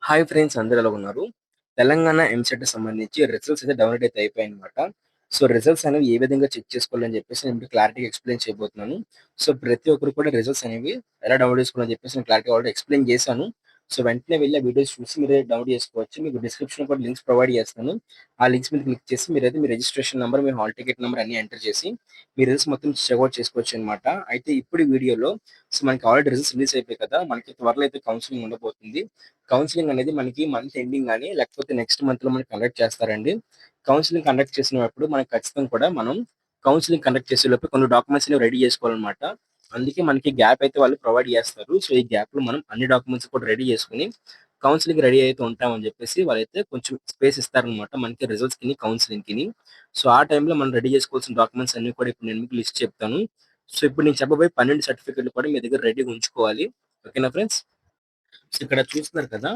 Hi friends, అందరూ ఎలా ఉన్నారు? తెలంగాణ ఎంసెట్‌కి సంబంధించి రిజల్ట్స్ అయితే డౌన్‌లోడ్ అయితే అయిపోయాయన్నమాట. సో, రిజల్ట్స్ అనేవి ఏ విధంగా చెక్ చేసుకోవాలని చెప్పేసి నేను మీకు క్లారిటీగా ఎక్స్‌ప్లెయిన్ చేయబోతున్నాను. సో, ప్రతి ఒక్కరు కూడా రిజల్ట్స్ అనేవి ఎలా డౌన్‌లోడ్ చేసుకోవాలని చెప్పేసి నేను క్లారిటీగా ఆల్రెడీ ఎక్స్‌ప్లెయిన్ చేశాను. సో, వెంటనే వెళ్లి ఆ వీడియోస్ చూసి మీరే డౌన్‌లోడ్ చేసుకోవచ్చు. మీకు డిస్క్రిప్షన్‌లో కూడా లింక్స్ ప్రొవైడ్ చేస్తాను. ఆ లింక్స్ మీద క్లిక్ చేసి మీరైతే మీ రిజిస్ట్రేషన్ నంబర్, మీ హాల్ టికెట్ నంబర్ అన్నీ ఎంటర్ చేసి మీ రిజల్ట్స్ మొత్తం చెక్‌ఔట్ చేసుకోవచ్చన్నమాట. అయితే ఇప్పుడు ఈ వీడియోలో మనకి ఆల్రెడీ రిజల్ట్స్ రిలీజ్ అయిపోయాయి కదా! మనకి త్వరలో అయితే కౌన్సెలింగ్ ఉండబోతుంది. కౌన్సెలింగ్ అనేది మనకి మంత్ ఎండింగ్ గాని, లేకపోతే నెక్స్ట్ మంత్‌లో మనకి కండక్ట్ చేస్తారండి. కౌన్సెలింగ్ కండక్ట్ చేసినప్పుడు మనకి ఖచ్చితంగా కూడా మనం కౌన్సెలింగ్ కండక్ట్ చేసేలోపు కొన్ని డాక్యుమెంట్స్ అనేవి రెడీ చేసుకోవాలనమాట. అందుకే మనకి గ్యాప్ అయితే వాళ్ళు ప్రొవైడ్ చేస్తారు. సో, ఈ గ్యాప్‌లో మనం అన్ని డాక్యుమెంట్స్ కూడా రెడీ చేసుకొని, కౌన్సెలింగ్‌కి రెడీ అయితే ఉంటామని చెప్పేసి వాళ్ళైతే కొంచెం స్పేస్ ఇస్తారనమాట. మనకి రిజల్ట్స్‌కిని, కౌన్సెలింగ్‌కిని. సో, ఆ టైంలో మనం రెడీ చేసుకోవాల్సిన డాక్యుమెంట్స్ అన్నీ కూడా ఇప్పుడు నేను మీకు లిస్ట్ చెప్తాను. సో, ఇప్పుడు నేను చెప్పబోయే 12 సర్టిఫికేట్‌లు కూడా మీ దగ్గర రెడీగా ఉంచుకోవాలి. ఓకేనా ఫ్రెండ్స్? సో, ఇక్కడ చూస్తున్నారు కదా!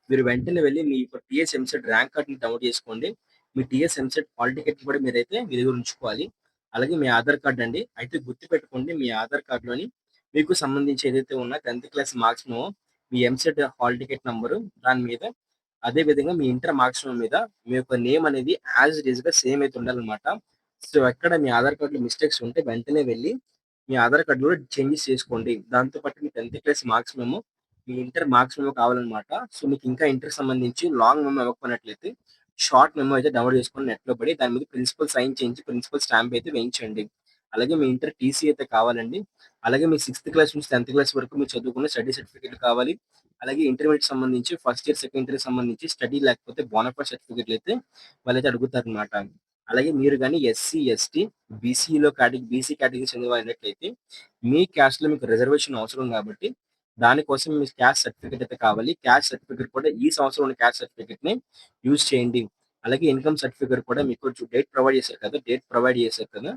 మీరు వెంటనే వెళ్లి మీ యొక్క టీఎస్ ఎంసెట్ ర్యాంక్ కార్డ్‌ని డౌన్‌లోడ్ చేసుకోండి. మీ టీఎస్ ఎంసెట్ హాల్ టికెట్ కూడా మీరైతే మీ దగ్గర ఉంచుకోవాలి. అలాగే మీ ఆధార్ కార్డ్ అండి. అయితే గుర్తుపెట్టుకోండి, మీ ఆధార్ కార్డ్‌లోని మీకు సంబంధించి ఏదైతే ఉన్న 10థ్ క్లాస్ మార్క్స్ మెమో, మీ ఎంసెట్ హాల్ టికెట్ నంబరు దాని మీద, అదే విధంగా మీ ఇంటర్ మార్క్స్ మెమో మీద మీ యొక్క నేమ్ అనేది యాజ్ ఇట్ ఈస్‌గా సేమ్ అయితే ఉండాలనమాట. సో, ఎక్కడ మీ ఆధార్ కార్డ్‌లో మిస్టేక్స్ ఉంటే వెంటనే వెళ్లి మీ ఆధార్ కార్డ్‌లో చేంజెస్ చేసుకోండి. దాంతో పాటు మీ 10థ్ క్లాస్ మార్క్స్ మెమో, మీ ఇంటర్ మార్క్స్ మెమో కావాలనమాట. సో, మీకు ఇంకా ఇంటర్‌కి సంబంధించి లాంగ్ మెమో ఇవ్వకపోయినట్లయితే, షార్ట్ మెమో అయితే డౌన్‌లోడ్ చేసుకొని నెట్‌లో పడి దాని మీద ప్రిన్సిపల్ సైన్ చేయించి, ప్రిన్సిపల్ స్టాంప్ అయితే వేయించండి. అలాగే మీ ఇంటర్ టీసీ అయితే కావాలండి. అలాగే మీ 6థ్ క్లాస్ నుంచి 10థ్ క్లాస్ వరకు మీరు చదువుకున్న స్టడీ సర్టిఫికేట్ కావాలి. అలాగే ఇంటర్మీడియేట్ సంబంధించి ఫస్ట్ ఇయర్, సెకండ్ ఇయర్ సంబంధించి స్టడీ లేకపోతే బోనాఫైడ్ సర్టిఫికేట్‌లయితే వాళ్ళైతే అడుగుతారనమాట. అలాగే మీరు గాని ఎస్సీ, ఎస్టీ, బీసీ కేటగరీ చెందిన వారైనట్లయితే మీ క్యాస్ట్‌లో మీకు రిజర్వేషన్ అవసరం కాబట్టి, దానికోసం మీ క్యాస్ట్ సర్టిఫికేట్ అయితే కావాలి. క్యాస్ట్ సర్టిఫికేట్ కూడా ఈ సంవత్సరం ఉన్న క్యాస్ట్ సర్టిఫికేట్‌ని యూజ్ చేయండి. అలాగే ఇన్‌కమ్ సర్టిఫికేట్ కూడా మీకు డేట్ ప్రొవైడ్ చేశారు కదా! డేట్ ప్రొవైడ్ చేశారు కదా!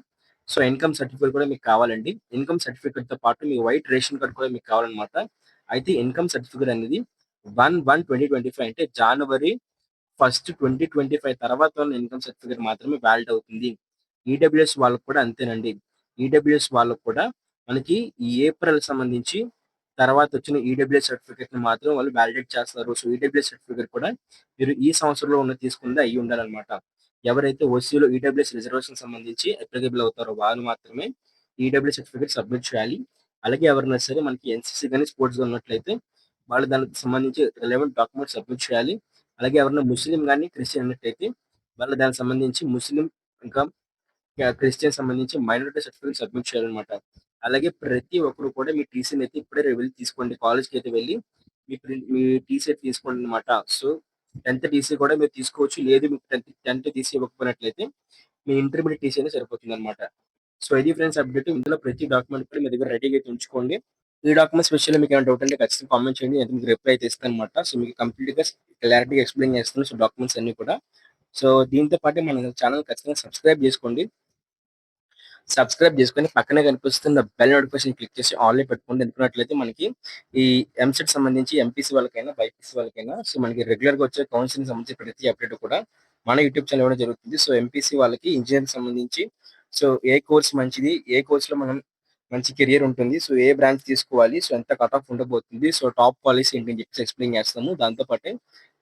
సో, ఇన్‌కమ్ సర్టిఫికేట్ కూడా మీకు కావాలండి. ఇన్‌కమ్ సర్టిఫికేట్‌తో పాటు మీ వైట్ రేషన్ కార్డ్ కూడా మీకు కావాలనమాట. అయితే ఇన్‌కమ్ సర్టిఫికేట్ అనేది 1/1/2025 అంటే జనవరి ఫస్ట్ 2025 తర్వాత ఉన్న ఇన్‌కమ్ సర్టిఫికేట్ మాత్రమే వాలిడ్ అవుతుంది. ఈడబ్ల్యూఎస్ వాళ్ళకి కూడా అంతేనండి. ఈడబ్ల్యూఎస్ వాళ్ళకి కూడా మనకి ఈ ఏప్రిల్ సంబంధించి తర్వాత వచ్చిన ఈడబ్ల్యూఎస్ సర్టిఫికేట్‌ని మాత్రం వాళ్ళు వాలిడేట్ చేస్తారు. సో, ఈడబ్ల్యూఎస్ సర్టిఫికేట్ కూడా మీరు ఈ సంవత్సరంలో తీసుకుందే అయ్యి ఉండాలన్నమాట. ఎవరైతే ఓసీలో ఈడబ్ల్యూఎస్ రిజర్వేషన్ సంబంధించి అప్లికేబుల్ అవుతారో వాళ్ళు మాత్రమే ఈడబ్ల్యూఎస్ సర్టిఫికేట్ సబ్మిట్ చేయాలి. అలాగే ఎవరైనా సరే మనకి ఎన్‌సీసీ గాని, స్పోర్ట్స్ గాని ఉన్నట్లయితే వాళ్ళు దానికి సంబంధించి రిలవెంట్ డాక్యుమెంట్స్ సబ్మిట్ చేయాలి. అలాగే ఎవరైనా ముస్లిం గాని, క్రిస్టియన్ ఉన్నట్టయితే వాళ్ళు దానికి సంబంధించి ముస్లిం ఇంకా క్రిస్టియన్ సంబంధించి మైనారిటీ సర్టిఫికేట్ సబ్మిట్ చేయాలన్నమాట. అలాగే ప్రతి ఒక్కరు కూడా మీ టీసీని అయితే ఇప్పుడే వెళ్లి తీసుకోండి. కాలేజ్‌కి అయితే వెళ్లి మీ టీసీ అయితే తీసుకోండి అన్నమాట. సో, 10థ్ టీసీ కూడా మీరు తీసుకోవచ్చు. లేదు మీకు 10థ్ టీసీ ఇవ్వకపోయినట్లయితే మీ ఇంటర్మీడియేట్ టీసీ అయినా సరిపోతుందన్నమాట. సో, ఇది ఫ్రెండ్స్ అప్డేట్. ఇందులో ప్రతి డాక్యుమెంట్ కూడా మీ దగ్గర రెడీగా అయితే ఉంచుకోండి. ఈ డాక్యుమెంట్స్ విషయంలో మీకు ఏమైనా డౌట్ ఉంటే ఖచ్చితంగా కామెంట్ చేయండి. నేను మీకు రిప్లై అయితే ఇస్తానన్నమాట. సో, మీకు కంప్లీట్‌గా క్లారిటీగా ఎక్స్‌ప్లెయిన్ చేస్తాను. సో, డాక్యుమెంట్స్ అన్నీ కూడా. సో, దీంతో పాటు మన ఛానెల్ ఖచ్చితంగా సబ్స్క్రైబ్ చేసుకోండి. సబ్స్క్రైబ్ చేసుకొని పక్కనే కనిపిస్తున్న బెల్ నోటిఫికేషన్ క్లిక్ చేసి ఆల్‌లో పెట్టుకోండి. ఎందుకున్నట్లయితే మనకి ఈ ఎంసెట్ సంబంధించి ఎంపీసీ వాళ్ళకైనా, బైపీసీ వాళ్ళకైనా సో, మనకి రెగ్యులర్‌గా వచ్చే కౌన్సెలింగ్ సంబంధించి ప్రతి అప్డేట్ కూడా మన యూట్యూబ్ ఛానెల్ ఇవ్వడం జరుగుతుంది. సో, ఎంపీసీ వాళ్ళకి ఇంజినీరింగ్ సంబంధించి సో, ఏ కోర్స్ మంచిది? ఏ కోర్స్‌లో మనం మంచి కెరియర్ ఉంటుంది. సో, ఏ బ్రాంచ్ తీసుకోవాలి? సో, ఎంత కట్ ఆఫ్ ఉండబోతుంది? సో, టాప్ పాలిసీ ఏంటి అని చెప్పేసి ఎక్స్‌ప్లెయిన్ చేస్తాము. దాంతో పాటే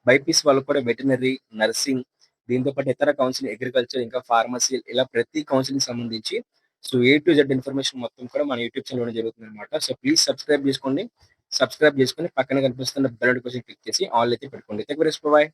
బైపీసీ వాళ్ళకి కూడా వెటర్నరీ, నర్సింగ్ దీంతో పాటు ఇతర కౌన్సిలింగ్ అగ్రికల్చర్ ఇంకా ఫార్మసీ ఇలా ప్రతి కౌన్సిలింగ్ సంబంధించి so, A to Z information మొత్తం కూడా మన యూట్యూబ్ ఛానెల్‌లో ఇవ్వడం జరుగుతుందన్నమాట. సో, ప్లీజ్ సబ్స్క్రైబ్ చేసుకోండి. సబ్స్క్రైబ్ చేసుకొని పక్కన కనిపిస్తున్న బెల్ నోటిఫికేషన్ క్లిక్ చేసి ఆల్ అయితే పెట్టుకోండి. Thank you very much. Bye.